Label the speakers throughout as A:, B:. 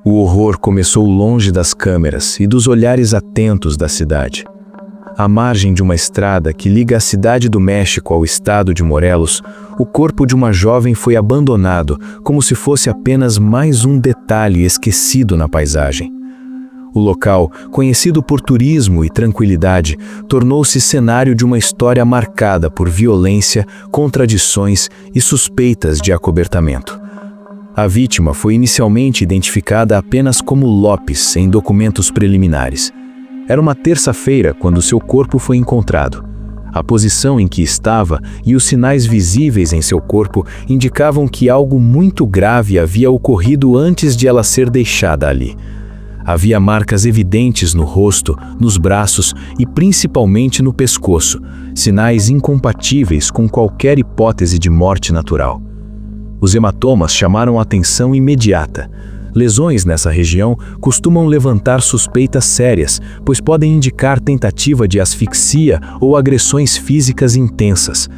A: O horror começou longe das câmeras e dos olhares atentos da cidade. À margem de uma estrada que liga a cidade do México ao estado de Morelos, o corpo de uma jovem foi abandonado como se fosse apenas mais um detalhe esquecido na paisagem. O local, conhecido por turismo e tranquilidade, tornou-se cenário de uma história marcada por violência, contradições e suspeitas de acobertamento. A vítima foi inicialmente identificada apenas como Lopes em documentos preliminares. Era uma terça-feira quando seu corpo foi encontrado. A posição em que estava e os sinais visíveis em seu corpo indicavam que algo muito grave havia ocorrido antes de ela ser deixada ali. Havia marcas evidentes no rosto, nos braços e principalmente no pescoço, sinais incompatíveis com qualquer hipótese de morte natural. Os hematomas chamaram a atenção imediata. Lesões nessa região costumam levantar suspeitas sérias, pois podem indicar tentativa de asfixia ou agressões físicas intensas.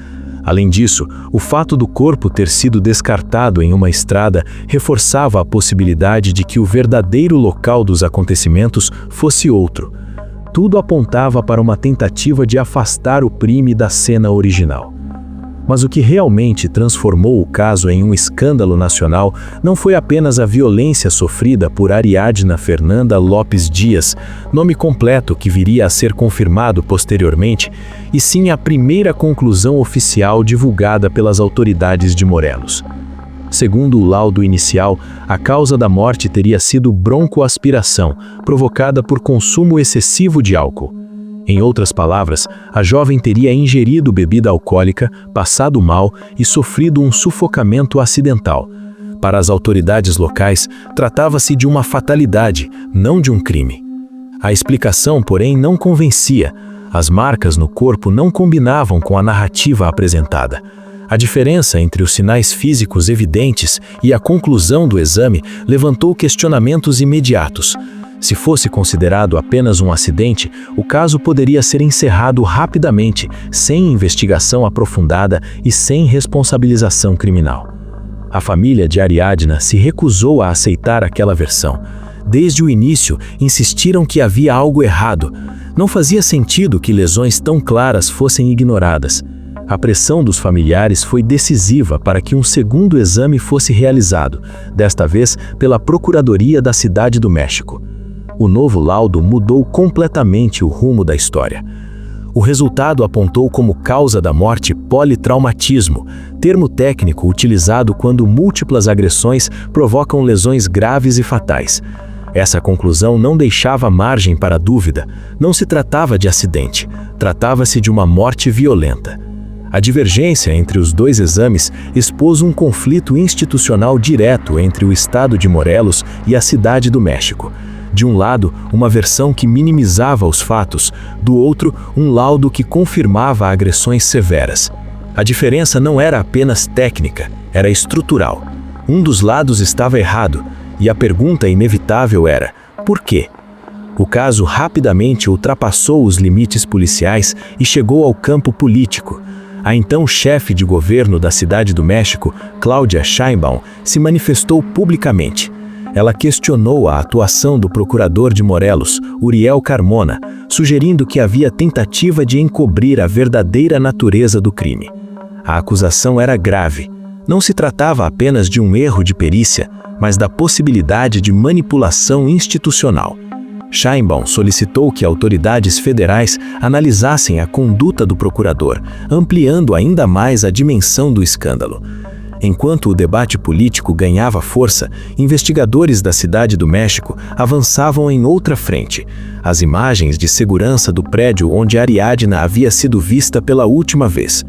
A: Além disso, o fato do corpo ter sido descartado em uma estrada reforçava a possibilidade de que o verdadeiro local dos acontecimentos fosse outro. Tudo apontava para uma tentativa de afastar o crime da cena original. Mas o que realmente transformou o caso em um escândalo nacional não foi apenas a violência sofrida por Ariadna Fernanda Lopes Dias, nome completo que viria a ser confirmado posteriormente, e sim a primeira conclusão oficial divulgada pelas autoridades de Morelos. Segundo o laudo inicial, a causa da morte teria sido broncoaspiração, provocada por consumo excessivo de álcool. Em outras palavras, a jovem teria ingerido bebida alcoólica, passado mal e sofrido um sufocamento acidental. Para as autoridades locais, tratava-se de uma fatalidade, não de um crime. A explicação, porém, não convencia. As marcas no corpo não combinavam com a narrativa apresentada. A diferença entre os sinais físicos evidentes e a conclusão do exame levantou questionamentos imediatos. Se fosse considerado apenas um acidente, o caso poderia ser encerrado rapidamente, sem investigação aprofundada e sem responsabilização criminal. A família de Ariadna se recusou a aceitar aquela versão. Desde o início, insistiram que havia algo errado. Não fazia sentido que lesões tão claras fossem ignoradas. A pressão dos familiares foi decisiva para que um segundo exame fosse realizado, desta vez pela Procuradoria da Cidade do México. O novo laudo mudou completamente o rumo da história. O resultado apontou como causa da morte politraumatismo, termo técnico utilizado quando múltiplas agressões provocam lesões graves e fatais. Essa conclusão não deixava margem para dúvida. Não se tratava de acidente, tratava-se de uma morte violenta. A divergência entre os dois exames expôs um conflito institucional direto entre o estado de Morelos e a cidade do México. De um lado, uma versão que minimizava os fatos, do outro, um laudo que confirmava agressões severas. A diferença não era apenas técnica, era estrutural. Um dos lados estava errado, e a pergunta inevitável era: por quê? O caso rapidamente ultrapassou os limites policiais e chegou ao campo político. A então chefe de governo da Cidade do México, Claudia Sheinbaum, se manifestou publicamente. Ela questionou a atuação do procurador de Morelos, Uriel Carmona, sugerindo que havia tentativa de encobrir a verdadeira natureza do crime. A acusação era grave. Não se tratava apenas de um erro de perícia, mas da possibilidade de manipulação institucional. Sheinbaum solicitou que autoridades federais analisassem a conduta do procurador, ampliando ainda mais a dimensão do escândalo. Enquanto o debate político ganhava força, investigadores da Cidade do México avançavam em outra frente. As imagens de segurança do prédio onde Ariadna havia sido vista pela última vez.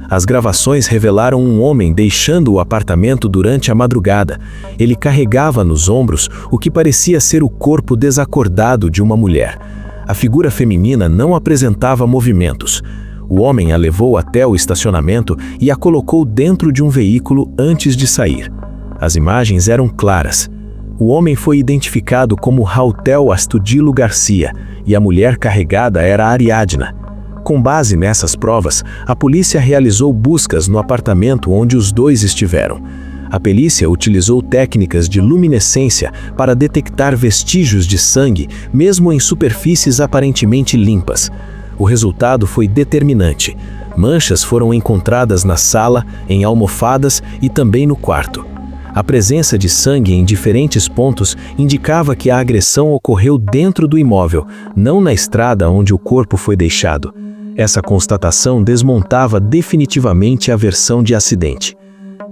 A: As gravações revelaram um homem deixando o apartamento durante a madrugada. Ele carregava nos ombros o que parecia ser o corpo desacordado de uma mulher. A figura feminina não apresentava movimentos. O homem a levou até o estacionamento e a colocou dentro de um veículo antes de sair. As imagens eram claras. O homem foi identificado como Rautel Astudillo Garcia e a mulher carregada era Ariadna. Com base nessas provas, a polícia realizou buscas no apartamento onde os dois estiveram. A perícia utilizou técnicas de luminescência para detectar vestígios de sangue, mesmo em superfícies aparentemente limpas. O resultado foi determinante. Manchas foram encontradas na sala, em almofadas e também no quarto. A presença de sangue em diferentes pontos indicava que a agressão ocorreu dentro do imóvel, não na estrada onde o corpo foi deixado. Essa constatação desmontava definitivamente a versão de acidente.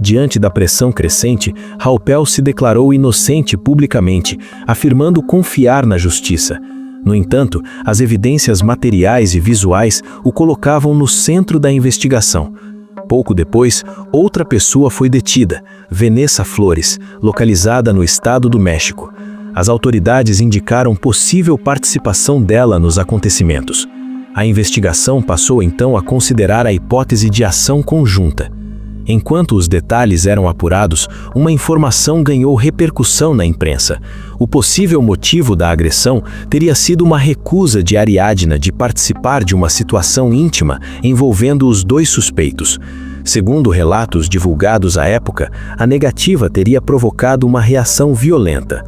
A: Diante da pressão crescente, Halpel se declarou inocente publicamente, afirmando confiar na justiça. No entanto, as evidências materiais e visuais o colocavam no centro da investigação. Pouco depois, outra pessoa foi detida, Vanessa Flores, localizada no estado do México. As autoridades indicaram possível participação dela nos acontecimentos. A investigação passou então a considerar a hipótese de ação conjunta. Enquanto os detalhes eram apurados, uma informação ganhou repercussão na imprensa. O possível motivo da agressão teria sido uma recusa de Ariadna de participar de uma situação íntima envolvendo os dois suspeitos. Segundo relatos divulgados à época, a negativa teria provocado uma reação violenta.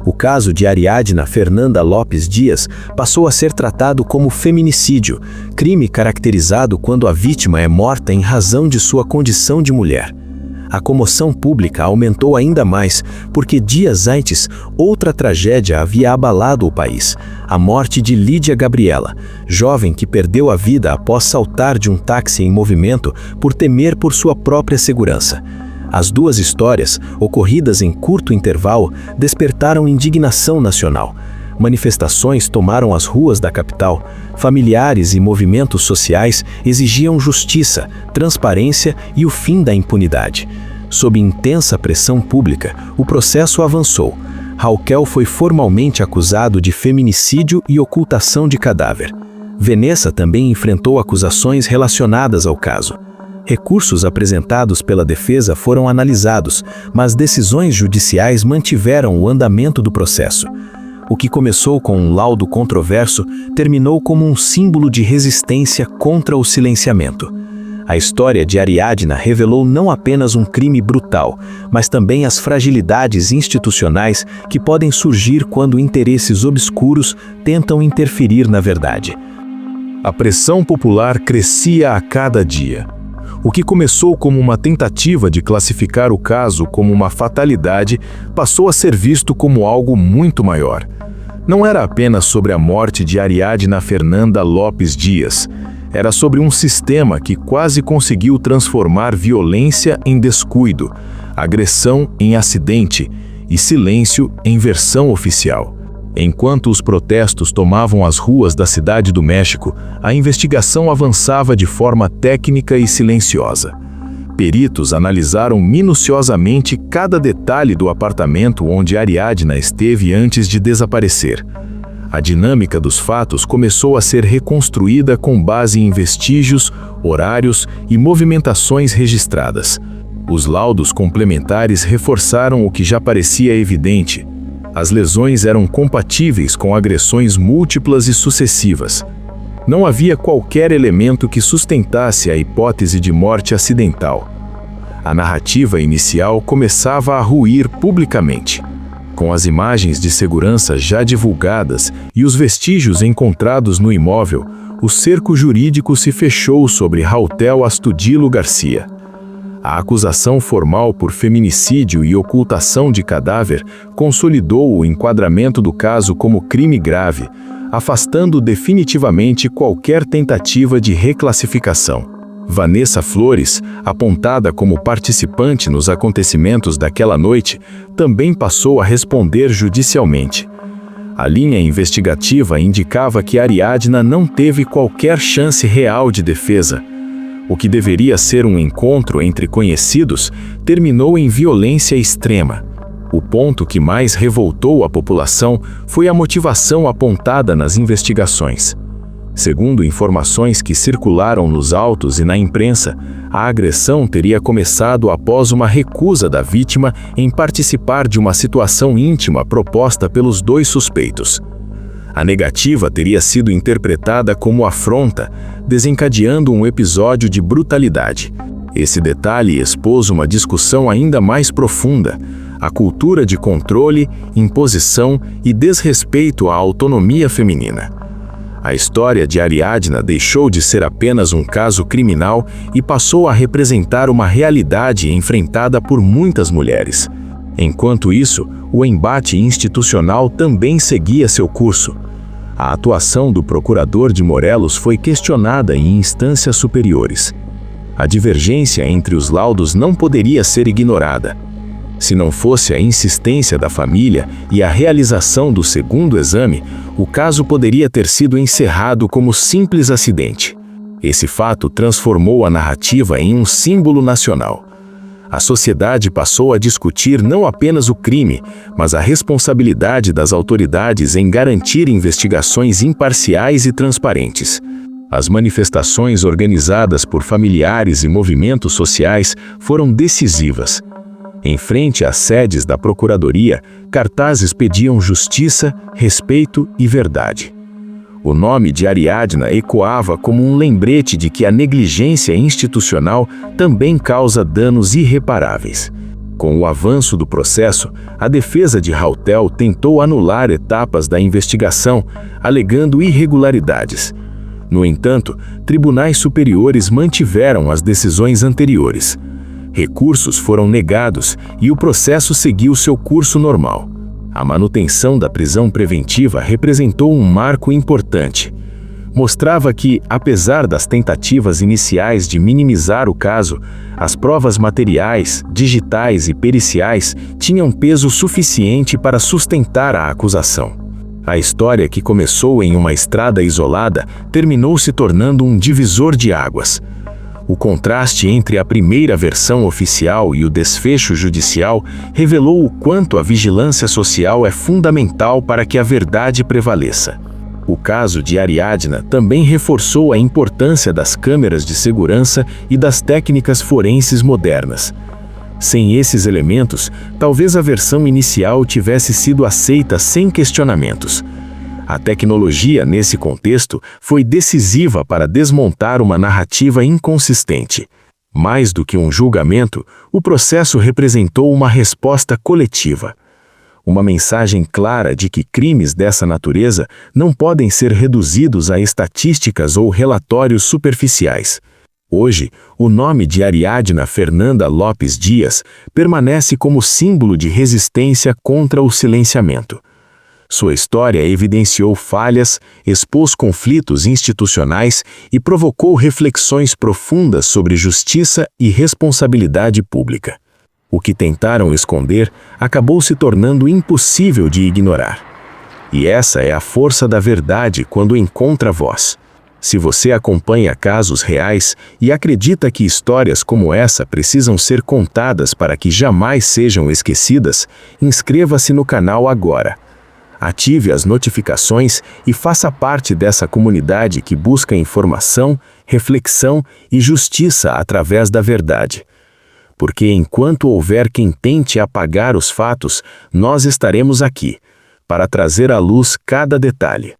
A: O caso de Ariadna Fernanda Lopes Dias passou a ser tratado como feminicídio, crime caracterizado quando a vítima é morta em razão de sua condição de mulher. A comoção pública aumentou ainda mais porque dias antes, outra tragédia havia abalado o país: a morte de Lídia Gabriela, jovem que perdeu a vida após saltar de um táxi em movimento por temer por sua própria segurança. As duas histórias, ocorridas em curto intervalo, despertaram indignação nacional. Manifestações tomaram as ruas da capital. Familiares e movimentos sociais exigiam justiça, transparência e o fim da impunidade. Sob intensa pressão pública, o processo avançou. Halpel foi formalmente acusado de feminicídio e ocultação de cadáver. Vanessa também enfrentou acusações relacionadas ao caso. Recursos apresentados pela defesa foram analisados, mas decisões judiciais mantiveram o andamento do processo. O que começou com um laudo controverso terminou como um símbolo de resistência contra o silenciamento. A história de Ariadna revelou não apenas um crime brutal, mas também as fragilidades institucionais que podem surgir quando interesses obscuros tentam interferir na verdade.
B: A pressão popular crescia a cada dia. O que começou como uma tentativa de classificar o caso como uma fatalidade passou a ser visto como algo muito maior. Não era apenas sobre a morte de Ariadna Fernanda Lopes Dias. Era sobre um sistema que quase conseguiu transformar violência em descuido, agressão em acidente e silêncio em versão oficial. Enquanto os protestos tomavam as ruas da cidade do México, a investigação avançava de forma técnica e silenciosa. Peritos analisaram minuciosamente cada detalhe do apartamento onde Ariadna esteve antes de desaparecer. A dinâmica dos fatos começou a ser reconstruída com base em vestígios, horários e movimentações registradas. Os laudos complementares reforçaram o que já parecia evidente. As lesões eram compatíveis com agressões múltiplas e sucessivas. Não havia qualquer elemento que sustentasse a hipótese de morte acidental. A narrativa inicial começava a ruir publicamente. Com as imagens de segurança já divulgadas e os vestígios encontrados no imóvel, o cerco jurídico se fechou sobre Halpel Astudillo Garcia. A acusação formal por feminicídio e ocultação de cadáver consolidou o enquadramento do caso como crime grave, afastando definitivamente qualquer tentativa de reclassificação. Vanessa Flores, apontada como participante nos acontecimentos daquela noite, também passou a responder judicialmente. A linha investigativa indicava que Ariadna não teve qualquer chance real de defesa. O que deveria ser um encontro entre conhecidos terminou em violência extrema. O ponto que mais revoltou a população foi a motivação apontada nas investigações. Segundo informações que circularam nos autos e na imprensa, a agressão teria começado após uma recusa da vítima em participar de uma situação íntima proposta pelos dois suspeitos. A negativa teria sido interpretada como afronta, desencadeando um episódio de brutalidade. Esse detalhe expôs uma discussão ainda mais profunda: a cultura de controle, imposição e desrespeito à autonomia feminina. A história de Ariadna deixou de ser apenas um caso criminal e passou a representar uma realidade enfrentada por muitas mulheres. Enquanto isso, o embate institucional também seguia seu curso. A atuação do procurador de Morelos foi questionada em instâncias superiores. A divergência entre os laudos não poderia ser ignorada. Se não fosse a insistência da família e a realização do segundo exame, o caso poderia ter sido encerrado como simples acidente. Esse fato transformou a narrativa em um símbolo nacional. A sociedade passou a discutir não apenas o crime, mas a responsabilidade das autoridades em garantir investigações imparciais e transparentes. As manifestações organizadas por familiares e movimentos sociais foram decisivas. Em frente às sedes da Procuradoria, cartazes pediam justiça, respeito e verdade. O nome de Ariadna ecoava como um lembrete de que a negligência institucional também causa danos irreparáveis. Com o avanço do processo, a defesa de Rautel tentou anular etapas da investigação, alegando irregularidades. No entanto, tribunais superiores mantiveram as decisões anteriores. Recursos foram negados e o processo seguiu seu curso normal. A manutenção da prisão preventiva representou um marco importante. Mostrava que, apesar das tentativas iniciais de minimizar o caso, as provas materiais, digitais e periciais tinham peso suficiente para sustentar a acusação. A história, que começou em uma estrada isolada, terminou se tornando um divisor de águas. O contraste entre a primeira versão oficial e o desfecho judicial revelou o quanto a vigilância social é fundamental para que a verdade prevaleça. O caso de Ariadna também reforçou a importância das câmeras de segurança e das técnicas forenses modernas. Sem esses elementos, talvez a versão inicial tivesse sido aceita sem questionamentos. A tecnologia, nesse contexto, foi decisiva para desmontar uma narrativa inconsistente. Mais do que um julgamento, o processo representou uma resposta coletiva. Uma mensagem clara de que crimes dessa natureza não podem ser reduzidos a estatísticas ou relatórios superficiais. Hoje, o nome de Ariadna Fernanda Lopes Dias permanece como símbolo de resistência contra o silenciamento. Sua história evidenciou falhas, expôs conflitos institucionais e provocou reflexões profundas sobre justiça e responsabilidade pública. O que tentaram esconder acabou se tornando impossível de ignorar. E essa é a força da verdade quando encontra voz. Se você acompanha casos reais e acredita que histórias como essa precisam ser contadas para que jamais sejam esquecidas, inscreva-se no canal agora. Ative as notificações e faça parte dessa comunidade que busca informação, reflexão e justiça através da verdade. Porque enquanto houver quem tente apagar os fatos, nós estaremos aqui, para trazer à luz cada detalhe.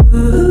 C: Uh.